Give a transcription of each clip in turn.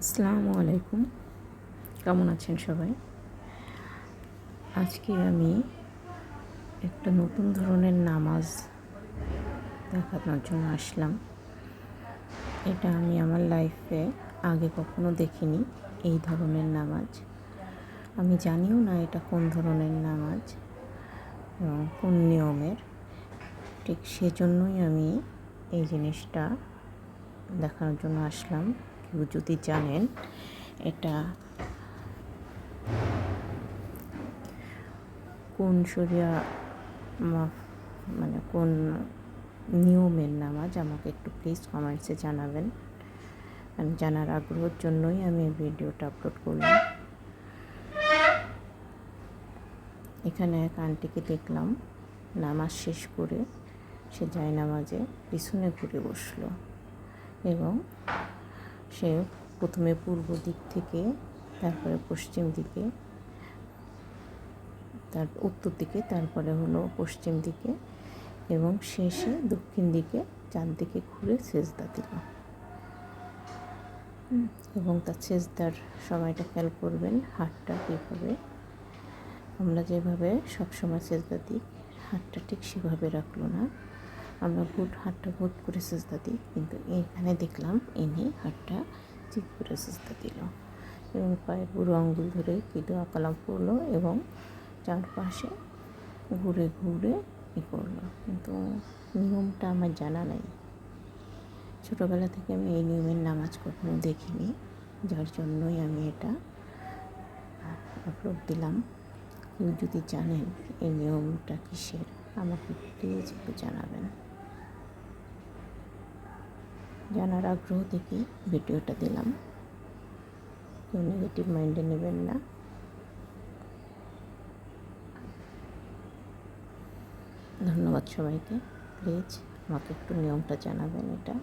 আসসালামু আলাইকুম। কেমন আছেন সবাই? আজকে আমি একটা নতুন ধরনের নামাজ দেখানোর জন্য আসলাম। এটা আমি আমার লাইফে আগে কখনো দেখিনি, এই ধরনের নামাজ। আমি জানিও না এটা কোন ধরনের নামাজ এবং কোন নিয়মের। ঠিক সেজন্যই আমি এই জিনিসটা দেখানোর জন্য আসলাম। কেউ যদি জানেন এটা কোন শরিয়া মানে কোন নিয়মের নামাজ, আমাকে একটু প্লিজ কমেন্টসে জানাবেন। আমি জানার আগ্রহের জন্যই আমি এই ভিডিওটা আপলোড করলাম। এখানে এক আন্টিকে দেখলাম নামাজ শেষ করে সে জায়নামাজে পিছনে ঘুরে বসলো এবং সে প্রথমে পূর্ব দিক থেকে, তারপরে পশ্চিম দিকে, তার উত্তর দিকে, তারপরে হলো পশ্চিম দিকে এবং শেষে দক্ষিণ দিকে চারদিকে ঘুরে সেজদা দিল। এবং তার সেজদার সময়টা খেয়াল করবেন, হাতটা কীভাবে আমরা যেভাবে সবসময় সেজদা দিই, হাতটা ঠিক সেভাবে রাখলো না। আমরা হাতটা ভুট করে সেজদা দিই, কিন্তু এখানে দেখলাম এনে হাতটা ঠিক করে সেজদা দিল এবং পায়ের বুড়ো আঙ্গুল ধরে কি দোয়া কালাম পড়লো এবং চারপাশে ঘুরে ঘুরে করলো। কিন্তু নিয়মটা আমার জানা নাই। ছোটোবেলা থেকে আমি এই নিয়মের নামাজ কখনো দেখিনি, যার জন্যই আমি এটা আপলোড দিলাম। কেউ যদি জানেন এই নিয়মটা কিসের, আমাকে প্লিজ একটু জানাবেন। জানার আগ্রহ থেকে ভিডিওটা দিলাম, কেউ নেগেটিভ মাইন্ডে নেবেন না। ধন্যবাদ সবাইকে। প্লিজ আমাকে একটু নিয়মটা জানাবেন, এটা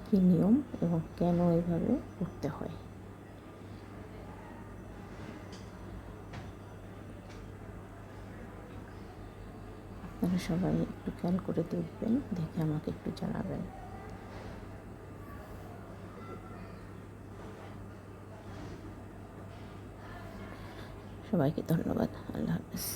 কী নিয়ম এবং কেন এভাবে করতে হয়। আপনারা সবাই একটু খেয়াল করে দেখবেন, দেখে আমাকে একটু জানাবেন। সবাইকে ধন্যবাদ। আল্লাহ হাফেজ।